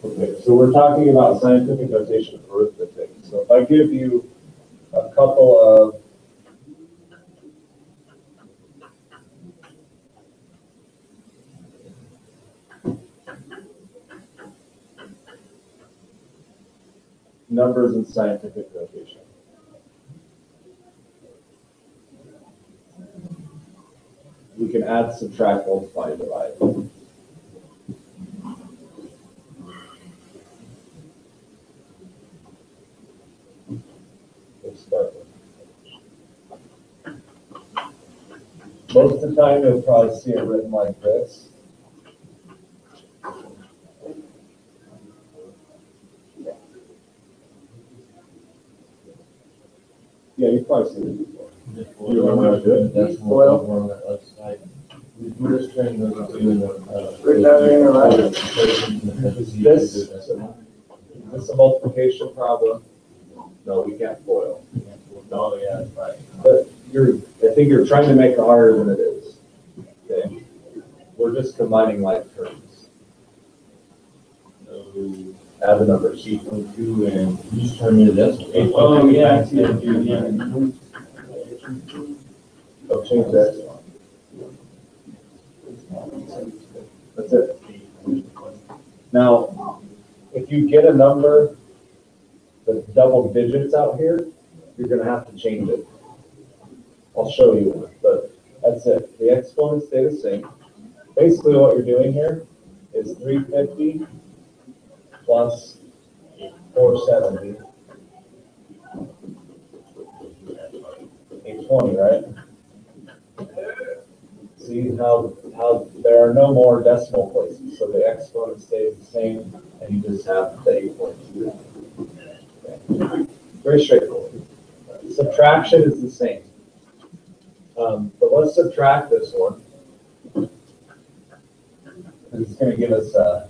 Okay, so we're talking about scientific notation of arithmetic. So if I give you a couple of numbers in scientific notation. We can add, subtract, multiply, and divide. Let's start with. Most of the time, you'll probably see it written like this. Yeah, you've probably seen it before. You remember how to do it? That's more on the other side. We're just trying to do Is this a multiplication problem? No, we can't FOIL. Oh, yeah, right. But I think you're trying to make it harder than it is. Okay. We're just combining like terms. So, Add the numbers. 8.2 and you just turn me to this. Oh, yeah. Yeah. I'll change that. That's it. Now, if you get a number with double digits out here, you're going to have to change it. I'll show you, but that's it. The exponents stay the same. Basically, what you're doing here is 350 plus 470, 820, right? See how there are no more decimal places, so the exponent stays the same, and you just have the 8.2. Okay. Very straightforward. Subtraction is the same. But let's subtract this one. It's going to give us a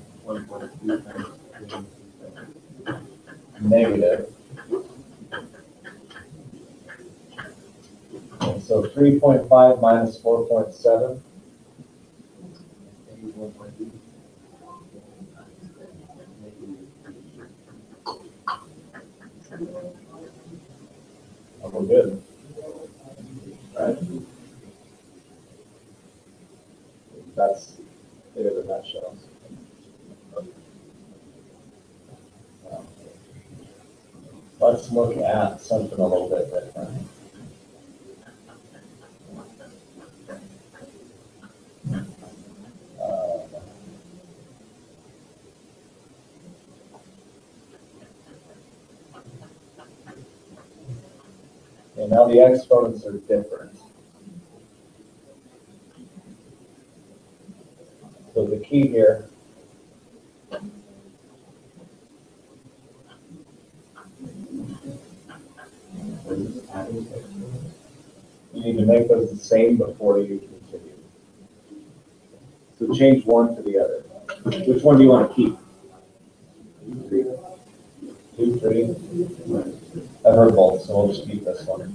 negative. And so 3.5 minus 4.7. Oh, we're good. Right? That's it in a nutshell. Let's look at something a little bit different. And now the exponents are different. So the key here you need to make those the same before you continue. So change one to the other. Which one do you want to keep? 2, 3. I've heard both, so we'll just keep this one.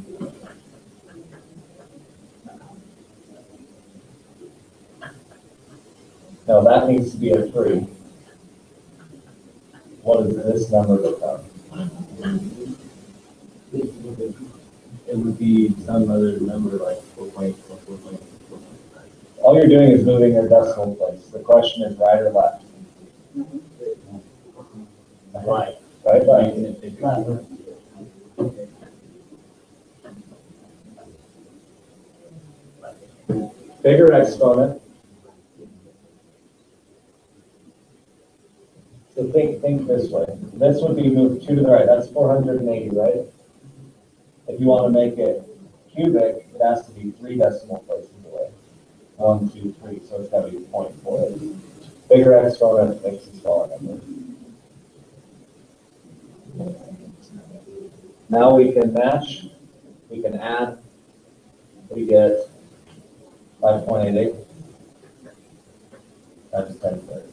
Now that needs to be a 3. What does this number become? It would be some other number like 4.4. All you're doing is moving your decimal place. The question is right or left? Right. Right. Bigger exponent. So think this way. This would be moved 2 to the right. That's 480, right? If you want to make it cubic, it has to be 3 decimal places away. 1, 2, 3. So it's got to be 0.48. Bigger exponent makes a smaller number. Now we can match. We can add. We get 5.88 times 1030.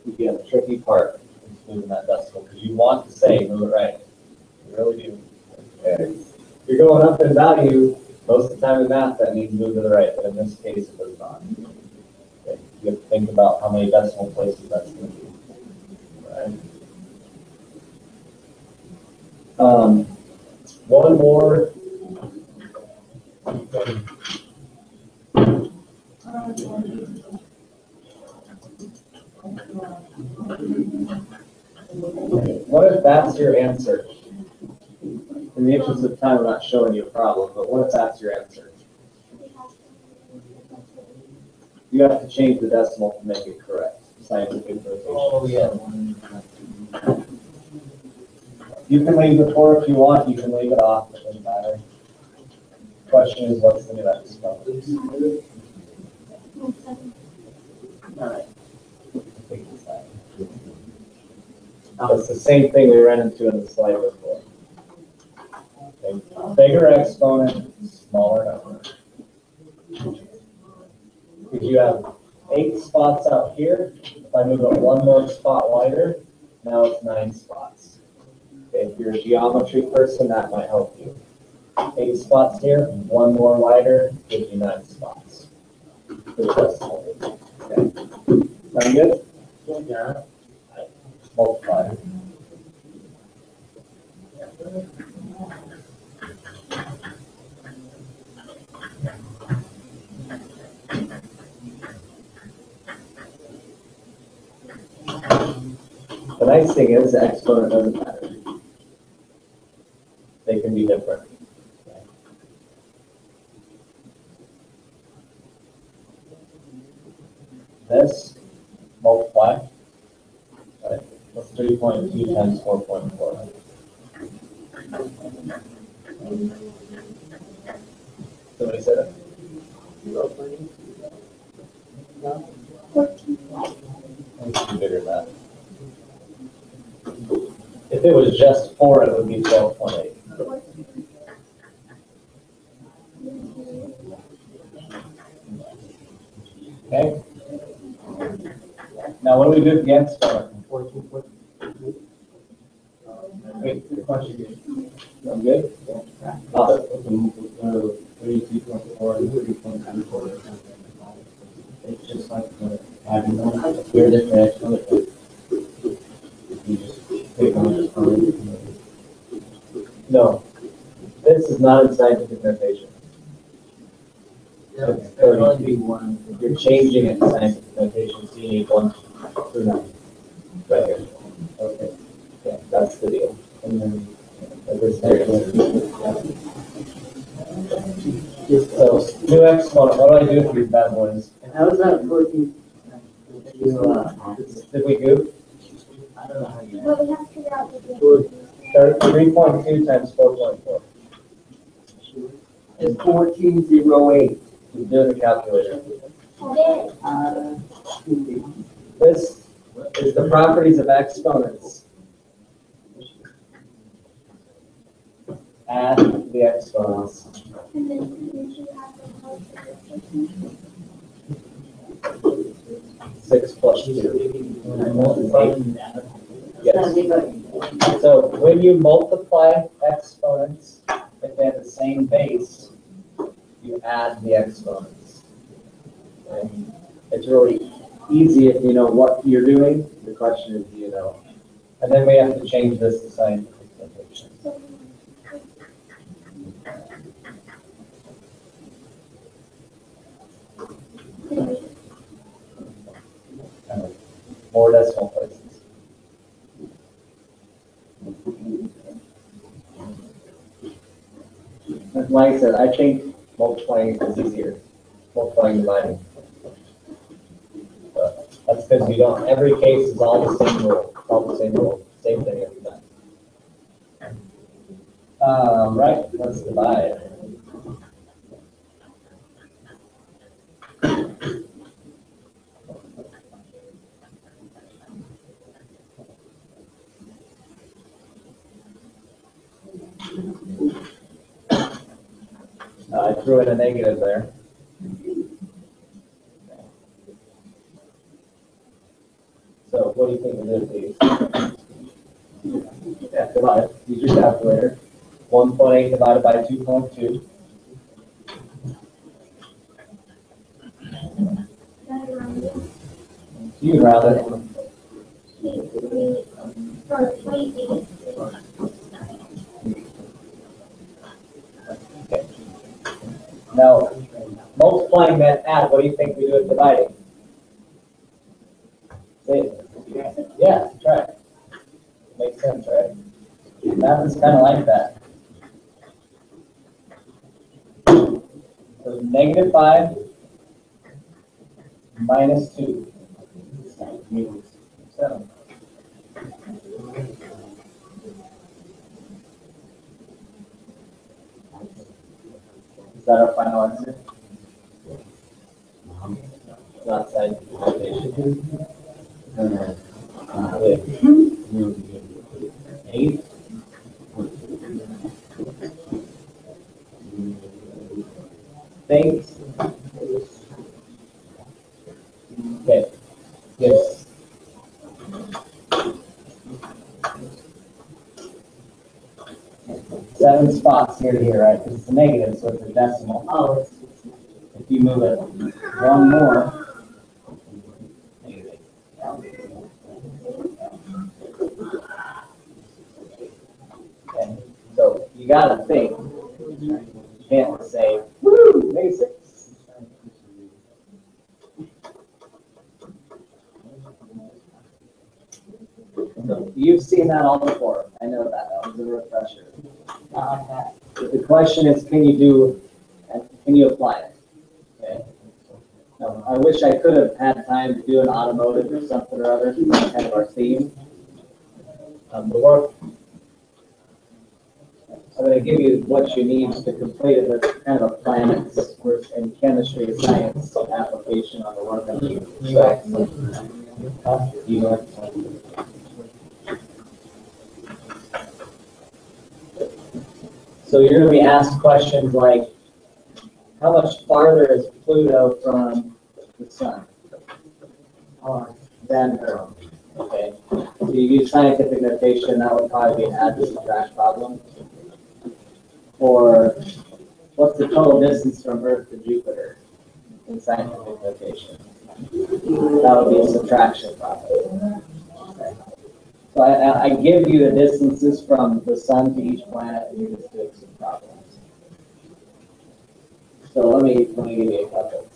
Again, the tricky part is moving that decimal, because you want to say move it right. You really do. Okay. If you're going up in value, most of the time in math, that means move to the right, but in this case, it does not. Okay. You have to think about how many decimal places that's going to be. Right. One more. What if that's your answer? In the interest of time, I'm not showing you a problem, but what if that's your answer? You have to change the decimal to make it correct. Scientific notation. Oh, yeah. You can leave the 4 if you want, you can leave it off, it doesn't matter. Question is, what's the new exponent? It's the same thing we ran into in the slide before. Okay. Bigger exponent, smaller number. If you have 8 spots out here, if I move it one more spot wider, now it's 9 spots. Okay, if you're a geometry person, that might help you. 8 spots here, one more wider, gives you 9 spots. Okay. Sound good? Yeah. Multiply. The nice thing is the exponent doesn't matter. They can be different. This multiply. Right. What's 3.2 times 4.4? Somebody said it? 14. It's bigger than that. If it was just 4, it would be 12.8. Okay. Now, what do we do with the exponent? Wait, the question. I'm good? It's just like having we're different exponent. You just pick on this one. No. This is not in scientific notation. Yeah, there'll only be one. You're changing it in scientific notation, so you need 1 through 9. Right here. Okay. Yeah, that's the deal. And then So, new exponent, what do I do with these bad boys? and how is that working? Did we do? I don't know how you. But we have to figure out the 3.2 times 4.4. It's 1408. We do the calculator. did. This is the properties of exponents. Add the exponents. And then you have the multiplication. 6 plus 2. 8. Yes. So when you multiply exponents, if they have the same base, you add the exponents. Okay? It's really easy if you know what you're doing. The question is, do you know? And then we have to change this to scientific notation. More decimal places. Like I said, I think multiplying is easier. Multiplying and dividing. But that's because you don't, every case is all the same rule. All the same rule. Same thing every time. Right, let's divide. I threw in a negative there. So what do you think we do with these? divide, use your calculator. 1.8 divided by 2.2. You can round it. Okay. Now, multiplying that add, what do you think we do with dividing? Say, yeah, try it. Makes sense, right? Math is kind of like that. So -5 minus 2. 7. Is that our final answer? Not side notation. 8. Thanks. Okay. Yes. Seven spots here to here, right? Because it's a negative, so it's a decimal. Oh, if you move it one more. Okay. So you gotta think. You can't say, woo, -6. So you've seen that all before. I know that. That was a refresher. The question is, can you apply it? Okay. Now, I wish I could have had time to do an automotive or something or other, kind of our theme. I'm going to give you what you need to complete it. It's kind of a planets in chemistry, science application on the work on So you're going to be asked questions like, how much farther is Pluto from the sun? Than Earth. Okay. So you use scientific notation, that would probably be an add to subtract problem. Or what's the total distance from Earth to Jupiter in scientific notation? That would be a subtraction problem. Okay. So I give you the distances from the sun to each planet, and you're just doing some problems. So let me give you a couple.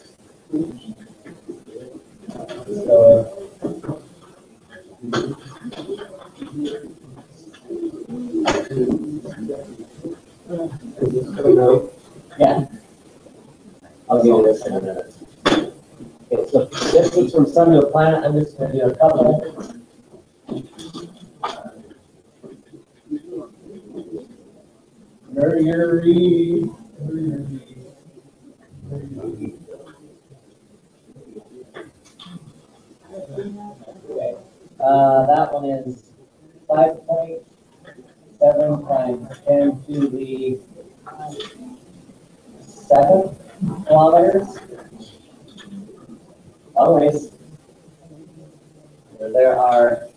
So yeah, I'll give you this in a minute. Okay, so distance from sun to a planet, I'm just going to do a couple. Mercury. Okay. That one is 5.7 times 10 to the 7 kilometers. Always. There are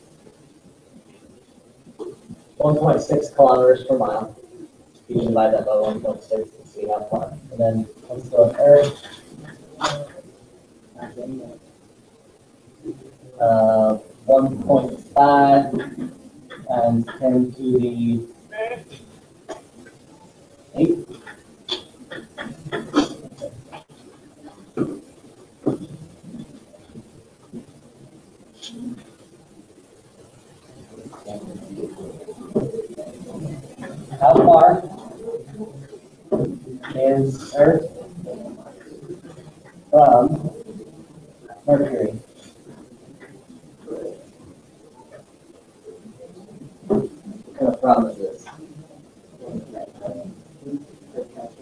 1.6 kilometers per mile. You can divide that by 1.6 and see how far. And then let's go on Earth. 1.5 times 10 to the 8. How far is Earth from Mercury? What kind of problem is this?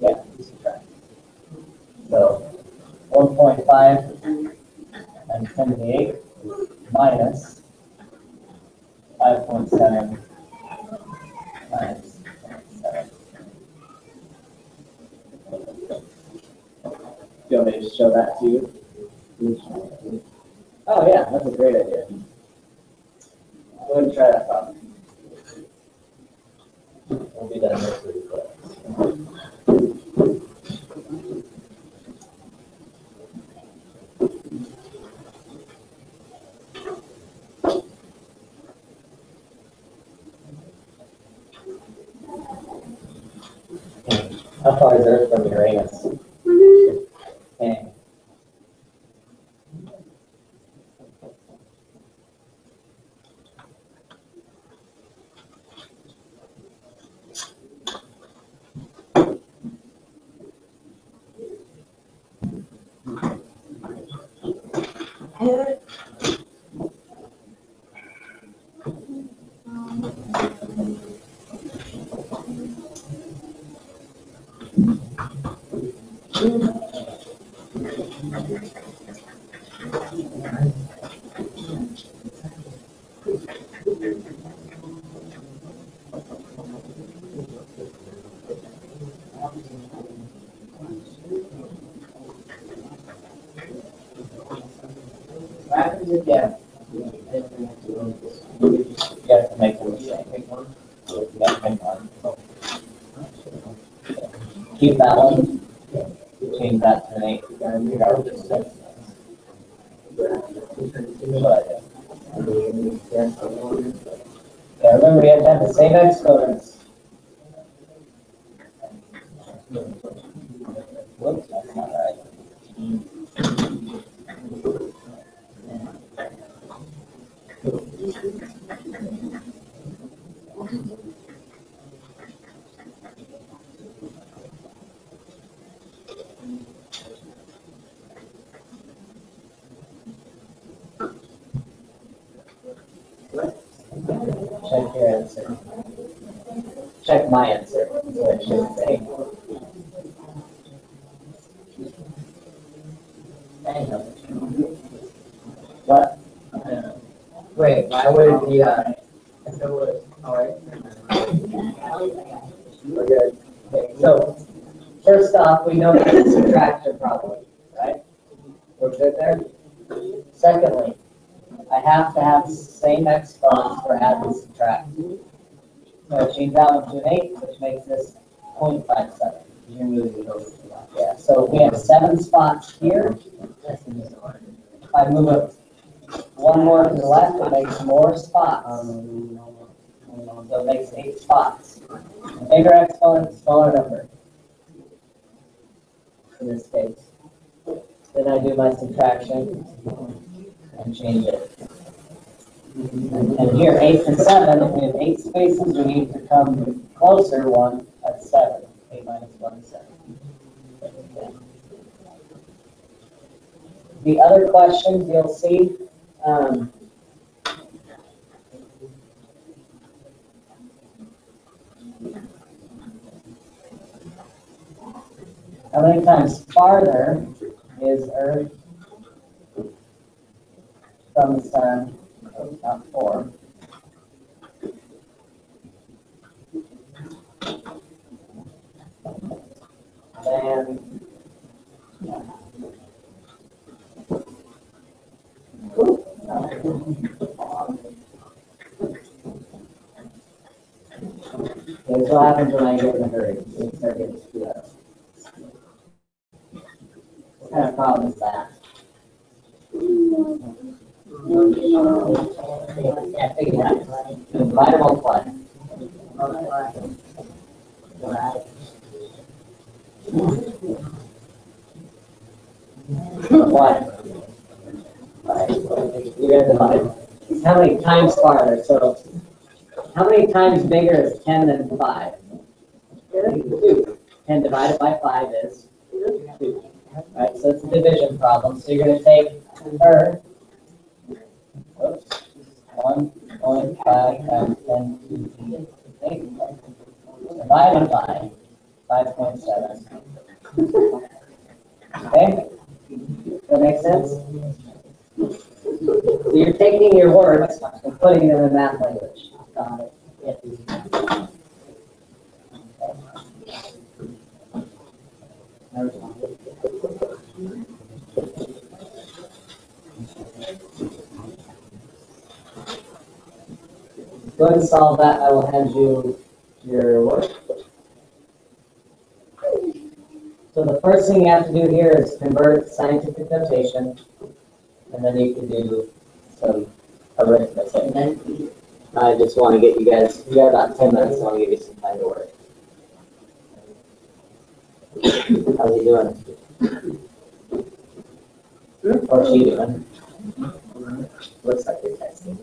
Yeah, so 1.5 times 10 to the 8 minus 5.7 times 7. Do you want me to just show that to you? Oh yeah, that's a great idea. Go ahead and try that problem. We'll be done next week. How far is Earth from Uranus? Okay. What happens if you have to make a mistake? You got to pick one. Keep that one. Change that to an 8. Figure out what this is. Yeah, remember you have to have the same exponents. Whoops, that's not right. Check your answer. Check my answer. That's what I should say. What? Wait, why would it be, if it was, alright. We're good. Okay, so, first off, we know that it's a subtraction problem, right? We're good there? Secondly, I have to have the same exponents for add and subtract. So I change that one to an 8, which makes this 0.57. You can move it over to that. Yeah, so we have 7 spots here. If I move it one more to the left, it makes more spots. So it makes 8 spots. Bigger exponent, smaller number. In this case. Then I do my subtraction and change it. And here, 8 to 7, if we have 8 spaces, we need to come closer one at 7. 8 minus 1 is 7. The other questions you'll see, how many times farther is Earth from the sun? Oh, not 4. Then, here's what happens when I get in a hurry. You start getting screwed up. What kind of problem is that? Yeah, figure it out. Divide or multiply? What? You're gonna divide. How many times farther? So, how many times bigger is 10 than 5? 2. 10 divided by 5 is 2. Alright, so it's a division problem. So you're going to take Earth, 1.5 times 10 to the 8, divided by 5.7. Okay? Does that make sense? So you're taking your words and putting them in math language. Got it. Yes. Go ahead and solve that. I will hand you your work. So the first thing you have to do here is convert scientific notation, and then you can do some arithmetic. I just want to get you guys, you got about 10 minutes, I want to give you some time to work. How's he doing? Or she doing? Looks like you're texting.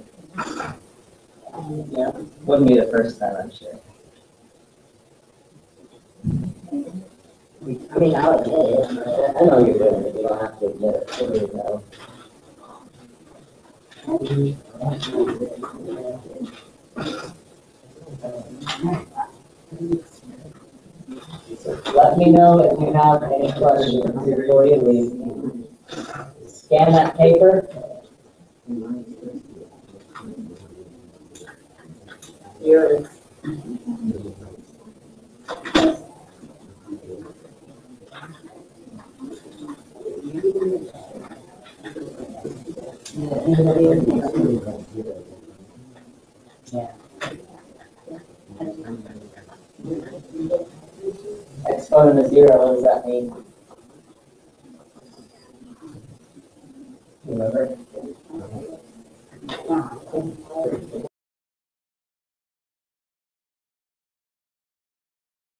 Yeah, wouldn't be the first time, I'm sure. I mean, I'll admit it. I know you're doing it. You don't have to admit it. You know. So let me know if you have any questions before you leave. Scan that paper. Here it is. Yeah. Exponent of 0, what does that mean? Remember?